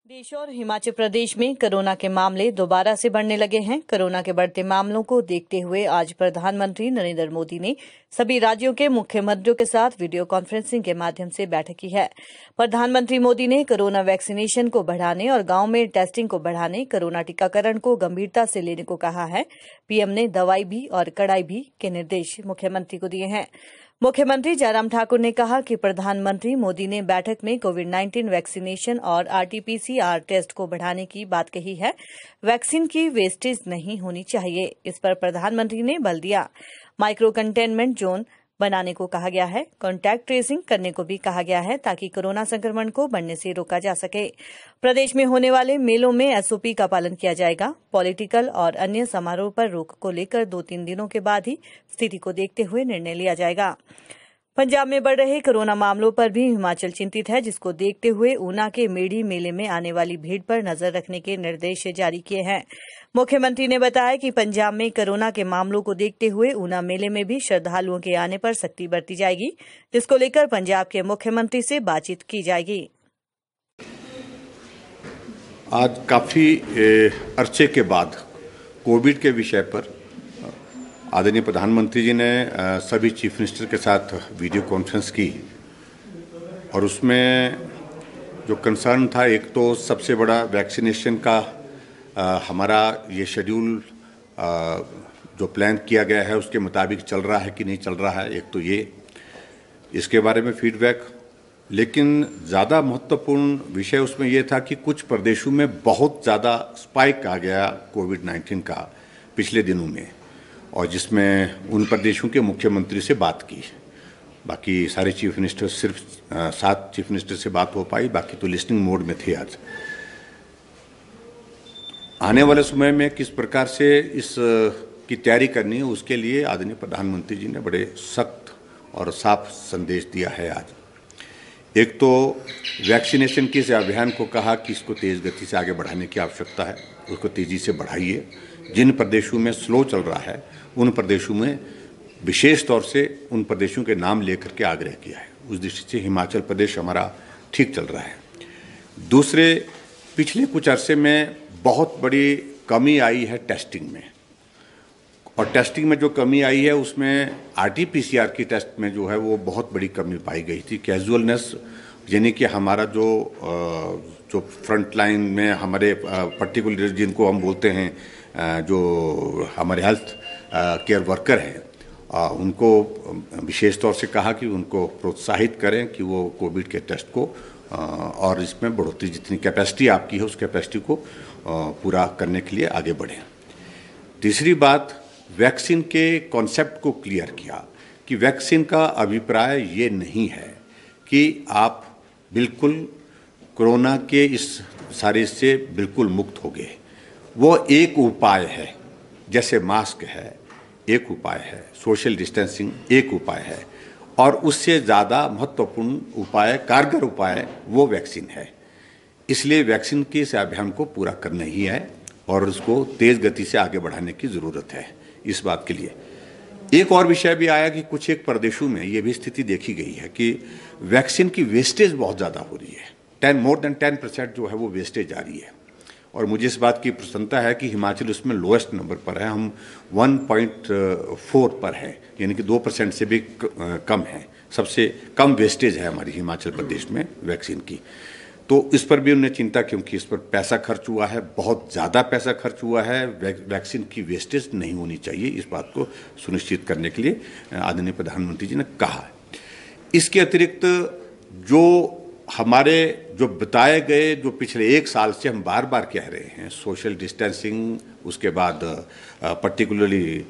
देश और हिमाचल प्रदेश में कोरोना के मामले दोबारा से बढ़ने लगे हैं। कोरोना के बढ़ते मामलों को देखते हुए आज प्रधानमंत्री नरेंद्र मोदी ने सभी राज्यों के मुख्यमंत्रियों के साथ वीडियो कॉन्फ्रेंसिंग के माध्यम से बैठक की है। प्रधानमंत्री मोदी ने कोरोना वैक्सीनेशन को बढ़ाने और गांव में टेस्टिंग को बढ़ाने, कोरोना टीकाकरण को गंभीरता से लेने को कहा है। पीएम ने दवाई भी और कड़ाई भी के निर्देश मुख्यमंत्री को दिए हैं। मुख्यमंत्री जयराम ठाकुर ने कहा कि प्रधानमंत्री मोदी ने बैठक में कोविड-19 वैक्सीनेशन और आरटी-पीसीआर टेस्ट को बढ़ाने की बात कही है। वैक्सीन की वेस्टेज नहीं होनी चाहिए, इस पर प्रधानमंत्री ने बल दिया। माइक्रो कंटेनमेंट जोन बनाने को कहा गया है। कॉन्टैक्ट ट्रेसिंग करने को भी कहा गया है ताकि कोरोना संक्रमण को बढ़ने से रोका जा सके। प्रदेश में होने वाले मेलों में एसओपी का पालन किया जाएगा। पॉलिटिकल और अन्य समारोह पर रोक को लेकर 2-3 दिनों के बाद ही स्थिति को देखते हुए निर्णय लिया जाएगा। पंजाब में बढ़ रहे कोरोना मामलों पर भी हिमाचल चिंतित है, जिसको देखते हुए ऊना के मेढ़ी मेले में आने वाली भीड़ पर नजर रखने के निर्देश जारी किए हैं। मुख्यमंत्री ने बताया कि पंजाब में कोरोना के मामलों को देखते हुए ऊना मेले में भी श्रद्धालुओं के आने पर सख्ती बरती जाएगी, जिसको लेकर पंजाब के मुख्यमंत्री से बातचीत की जाएगी। आज काफी अरसे के बाद कोविड के विषय पर आदरणीय प्रधानमंत्री जी ने सभी चीफ मिनिस्टर के साथ वीडियो कॉन्फ्रेंस की और उसमें जो कंसर्न था, एक तो सबसे बड़ा वैक्सीनेशन का हमारा ये शेड्यूल जो प्लान किया गया है उसके मुताबिक चल रहा है कि नहीं चल रहा है, एक तो ये इसके बारे में फीडबैक। लेकिन ज़्यादा महत्वपूर्ण विषय उसमें यह था कि कुछ प्रदेशों में बहुत ज़्यादा स्पाइक आ गया कोविड-19 का पिछले दिनों में, और जिसमें उन प्रदेशों के मुख्यमंत्री से बात की। बाकी सारे चीफ मिनिस्टर, सिर्फ 7 चीफ मिनिस्टर से बात हो पाई, बाकी तो लिस्निंग मोड में थे। आज आने वाले समय में किस प्रकार से इस की तैयारी करनी है, उसके लिए आदरणीय प्रधानमंत्री जी ने बड़े सख्त और साफ संदेश दिया है। आज एक तो वैक्सीनेशन के इस अभियान को कहा कि इसको तेज गति से आगे बढ़ाने की आवश्यकता है, उसको तेजी से बढ़ाइए। जिन प्रदेशों में स्लो चल रहा है उन प्रदेशों में विशेष तौर से उन प्रदेशों के नाम लेकर के आग्रह किया है। उस दृष्टि से हिमाचल प्रदेश हमारा ठीक चल रहा है। दूसरे, पिछले कुछ अरसे में बहुत बड़ी कमी आई है टेस्टिंग में, और टेस्टिंग में जो कमी आई है उसमें आरटी-पीसीआर की टेस्ट में जो है वो बहुत बड़ी कमी पाई गई थी। कैजुअलनेस, यानी कि हमारा जो फ्रंट लाइन में हमारे पर्टिकुलर जिनको हम बोलते हैं जो हमारे हेल्थ केयर वर्कर हैं, उनको विशेष तौर से कहा कि उनको प्रोत्साहित करें कि वो कोविड के टेस्ट को और इसमें बढ़ोतरी, जितनी कैपेसिटी आपकी है उस कैपेसिटी को पूरा करने के लिए आगे बढ़ें। तीसरी बात, वैक्सीन के कॉन्सेप्ट को क्लियर किया कि वैक्सीन का अभिप्राय ये नहीं है कि आप बिल्कुल कोरोना के इस सारे से बिल्कुल मुक्त हो गए। वो एक उपाय है, जैसे मास्क है एक उपाय है, सोशल डिस्टेंसिंग एक उपाय है, और उससे ज़्यादा महत्वपूर्ण उपाय, कारगर उपाय वो वैक्सीन है। इसलिए वैक्सीन के इस अभियान को पूरा करना ही है और उसको तेज़ गति से आगे बढ़ाने की ज़रूरत है। इस बात के लिए एक और विषय भी आया कि कुछ एक प्रदेशों में ये भी स्थिति देखी गई है कि वैक्सीन की वेस्टेज बहुत ज़्यादा हो रही है। मोर देन 10% जो है वो वेस्टेज आ रही है, और मुझे इस बात की प्रसन्नता है कि हिमाचल उसमें लोएस्ट नंबर पर है। हम 1.4 पर है, यानी कि 2% से भी कम है। सबसे कम वेस्टेज है हमारी हिमाचल प्रदेश में वैक्सीन की। तो इस पर भी उन्हें चिंता, क्योंकि इस पर पैसा खर्च हुआ है, बहुत ज़्यादा पैसा खर्च हुआ है। वैक्सीन की वेस्टेज नहीं होनी चाहिए, इस बात को सुनिश्चित करने के लिए आदरणीय प्रधानमंत्री जी ने कहा है। इसके अतिरिक्त हमारे जो बताए गए, जो पिछले 1 साल से हम बार बार कह रहे हैं, सोशल डिस्टेंसिंग, उसके बाद पर्टिकुलरली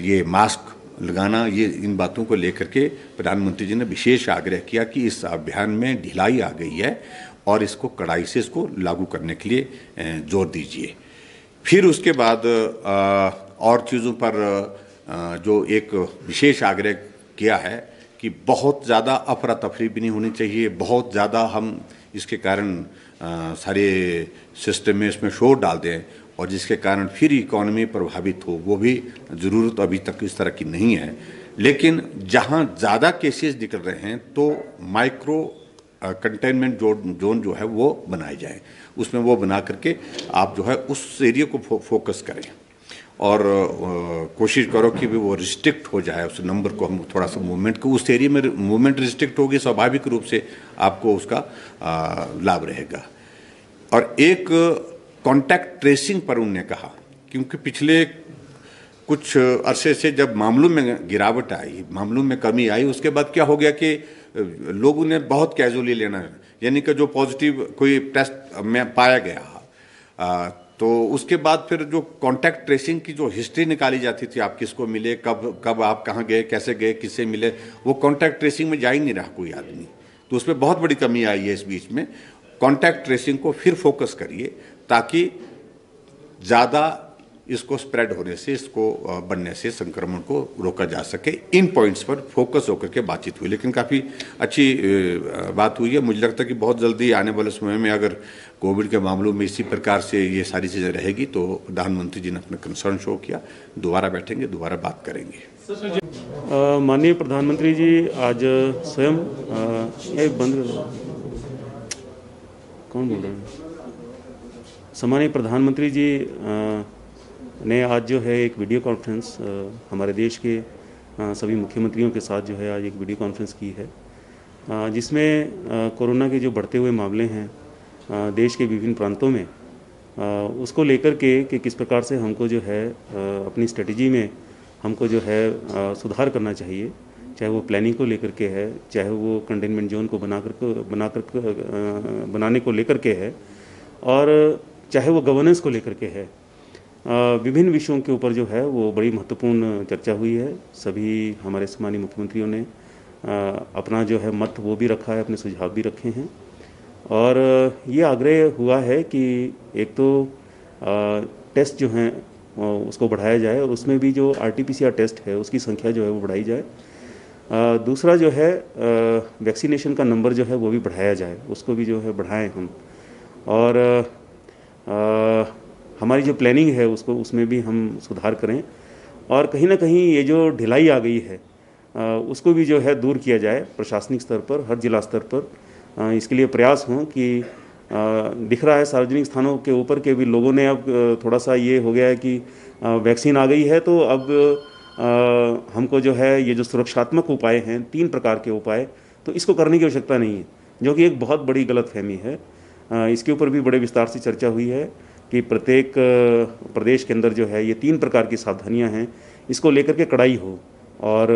ये मास्क लगाना, ये इन बातों को लेकर के प्रधानमंत्री जी ने विशेष आग्रह किया कि इस अभियान में ढिलाई आ गई है और इसको कड़ाई से इसको लागू करने के लिए जोर दीजिए। फिर उसके बाद और चीज़ों पर जो एक विशेष आग्रह किया है कि बहुत ज़्यादा अफरा तफरी भी नहीं होनी चाहिए, बहुत ज़्यादा हम इसके कारण सारे सिस्टम में इसमें शोर डाल दें और जिसके कारण फिर इकोनॉमी प्रभावित हो, वो भी ज़रूरत अभी तक इस तरह की नहीं है। लेकिन जहाँ ज़्यादा केसेस निकल रहे हैं तो माइक्रो कंटेनमेंट जोन जो है वो बनाए जाए, उसमें वो बना करके आप जो है उस एरिया को फोकस करें और कोशिश करो कि भी वो रिस्ट्रिक्ट हो जाए, उस नंबर को हम थोड़ा सा मूवमेंट को, उस एरिया में मूवमेंट रिस्ट्रिक्ट होगी, स्वाभाविक रूप से आपको उसका लाभ रहेगा। और एक कॉन्टैक्ट ट्रेसिंग पर उन्होंने कहा, क्योंकि पिछले कुछ अरसे से जब मामलों में गिरावट आई, मामलों में कमी आई, उसके बाद क्या हो गया कि लोगों ने बहुत कैजुअली लेना, यानी कि जो पॉजिटिव कोई टेस्ट में पाया गया तो उसके बाद फिर जो कॉन्टैक्ट ट्रेसिंग की जो हिस्ट्री निकाली जाती थी, आप किसको मिले, कब आप कहाँ गए, कैसे गए, किससे मिले, वो कॉन्टैक्ट ट्रेसिंग में जा ही नहीं रहा कोई आदमी, तो उसमें बहुत बड़ी कमी आई है। इस बीच में कॉन्टैक्ट ट्रेसिंग को फिर फोकस करिए ताकि ज़्यादा इसको स्प्रेड होने से, इसको बढ़ने से, संक्रमण को रोका जा सके। इन पॉइंट्स पर फोकस होकर के बातचीत हुई, लेकिन काफ़ी अच्छी बात हुई है। मुझे लगता है कि बहुत जल्दी आने वाले समय में अगर कोविड के मामलों में इसी प्रकार से ये सारी चीज़ें रहेगी तो प्रधानमंत्री जी ने अपना कंसर्न शो किया, दोबारा बैठेंगे, दोबारा बात करेंगे। माननीय प्रधानमंत्री जी आज स्वयं कौन बोल रहे हैं, सम्मानीय प्रधानमंत्री जी ने आज जो है एक वीडियो कॉन्फ्रेंस हमारे देश के सभी मुख्यमंत्रियों के साथ जो है आज एक वीडियो कॉन्फ्रेंस की है, जिसमें कोरोना के जो बढ़ते हुए मामले हैं देश के विभिन्न प्रांतों में, उसको लेकर के कि किस प्रकार से हमको जो है अपनी स्ट्रेटजी में हमको जो है सुधार करना चाहिए, चाहे वो प्लानिंग को लेकर के है, चाहे वो कंटेनमेंट जोन को बनाने को लेकर के है, और चाहे वो गवर्नेंस को लेकर के है। विभिन्न विषयों के ऊपर जो है वो बड़ी महत्वपूर्ण चर्चा हुई है। सभी हमारे सम्मानीय मुख्यमंत्रियों ने अपना जो है मत वो भी रखा है, अपने सुझाव भी रखे हैं, और ये आग्रह हुआ है कि एक तो टेस्ट जो हैं उसको बढ़ाया जाए और उसमें भी जो RT-PCR टेस्ट है उसकी संख्या जो है वो बढ़ाई जाए। दूसरा जो है वैक्सीनेशन का नंबर जो है वो भी बढ़ाया जाए, उसको भी जो है बढ़ाएं हम, और हमारी जो प्लानिंग है उसमें भी हम सुधार करें, और कहीं ना कहीं ये जो ढिलाई आ गई है उसको भी जो है दूर किया जाए प्रशासनिक स्तर पर, हर जिला स्तर पर। इसके लिए प्रयास हों कि दिख रहा है सार्वजनिक स्थानों के ऊपर के भी लोगों ने अब थोड़ा सा ये हो गया है कि वैक्सीन आ गई है तो अब हमको जो है ये जो सुरक्षात्मक उपाय हैं, 3 प्रकार के उपाय, तो इसको करने की आवश्यकता नहीं है, जो कि एक बहुत बड़ी गलतफहमी है। इसके ऊपर भी बड़े विस्तार से चर्चा हुई है कि प्रत्येक प्रदेश के अंदर जो है ये 3 प्रकार की सावधानियां हैं, इसको लेकर के कड़ाई हो, और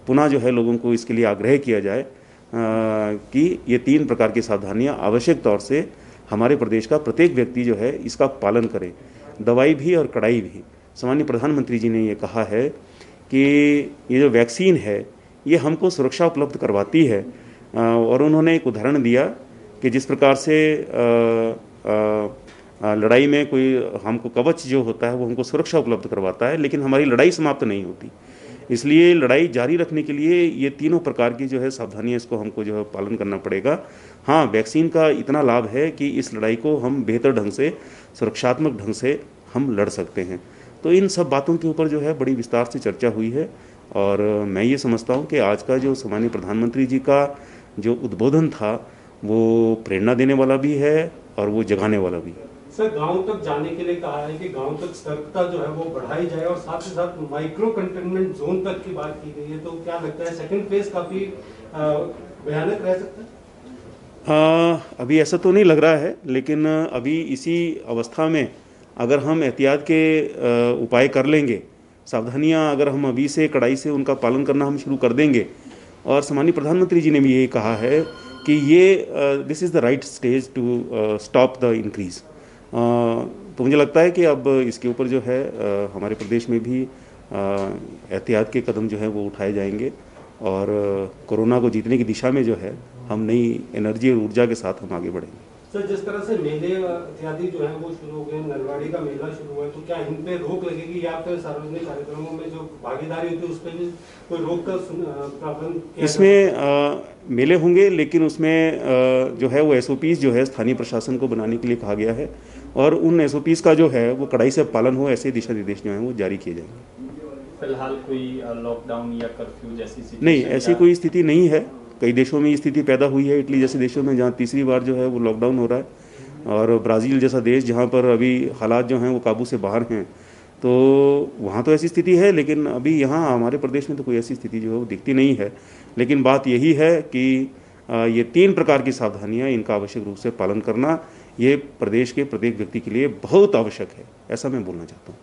पुनः जो है लोगों को इसके लिए आग्रह किया जाए कि ये 3 प्रकार की सावधानियां आवश्यक तौर से हमारे प्रदेश का प्रत्येक व्यक्ति जो है इसका पालन करे, दवाई भी और कड़ाई भी। सम्मानीय प्रधानमंत्री जी ने ये कहा है कि ये जो वैक्सीन है ये हमको सुरक्षा उपलब्ध करवाती है, और उन्होंने एक उदाहरण दिया कि जिस प्रकार से लड़ाई में कोई हमको कवच जो होता है वो हमको सुरक्षा उपलब्ध करवाता है, लेकिन हमारी लड़ाई समाप्त नहीं होती, इसलिए लड़ाई जारी रखने के लिए ये 3 प्रकार की जो है सावधानियां इसको हमको जो है पालन करना पड़ेगा। हाँ, वैक्सीन का इतना लाभ है कि इस लड़ाई को हम बेहतर ढंग से, सुरक्षात्मक ढंग से हम लड़ सकते हैं। तो इन सब बातों के ऊपर जो है बड़ी विस्तार से चर्चा हुई है, और मैं ये समझता हूँ कि आज का जो सम्मानीय प्रधानमंत्री जी का जो उद्बोधन था वो प्रेरणा देने वाला भी है और वो जगाने वाला भी है। सर, गांव तक जाने के लिए कहा है कि गांव तक सतर्कता जो है वो बढ़ाई जाए, और साथ ही साथ माइक्रो कंटेनमेंट जोन तक की बात की गई है, तो क्या लगता है सेकंड फेज काफी भयानक रह सकता है? अभी ऐसा तो नहीं लग रहा है, लेकिन अभी इसी अवस्था में अगर हम एहतियात के उपाय कर लेंगे, सावधानियां अगर हम अभी से कड़ाई से उनका पालन करना हम शुरू कर देंगे, और सम्मानीय प्रधानमंत्री जी ने भी यही कहा है कि ये this is the right stage to stop the increase. तो मुझे लगता है कि अब इसके ऊपर जो है हमारे प्रदेश में भी एहतियात के कदम जो है वो उठाए जाएंगे, और कोरोना को जीतने की दिशा में जो है हम नई एनर्जी और ऊर्जा के साथ हम आगे बढ़ेंगे। सर, जिस तरह से मेले इत्यादि जो है वो शुरू हो गए, नलवाड़ी का मेला शुरू हुआ है, तो क्या इन पे रोक लगेगी, या फिर सार्वजनिक कार्यक्रमों में जो भागीदारी होती है उस पर भी कोई रोक का प्रावधान? इसमें मेले होंगे, लेकिन उसमें जो है वो SOPs जो है स्थानीय प्रशासन को बनाने के लिए कहा गया है, और उन SOPs का जो है वो कड़ाई से पालन हो, ऐसे दिशा निर्देश जो हैं वो जारी किए जाएंगे। फिलहाल कोई लॉकडाउन या कर्फ्यू जैसी स्थिति नहीं, ऐसी कोई स्थिति नहीं है। कई देशों में ये स्थिति पैदा हुई है, इटली जैसे देशों में जहाँ तीसरी बार जो है वो लॉकडाउन हो रहा है, और ब्राज़ील जैसा देश जहाँ पर अभी हालात जो हैं वो काबू से बाहर हैं, तो वहाँ तो ऐसी स्थिति है। लेकिन अभी यहाँ हमारे प्रदेश में तो कोई ऐसी स्थिति जो है वो दिखती नहीं है। लेकिन बात यही है कि ये 3 प्रकार की सावधानियाँ, इनका आवश्यक रूप से पालन करना ये प्रदेश के प्रत्येक व्यक्ति के लिए बहुत आवश्यक है, ऐसा मैं बोलना चाहता हूँ।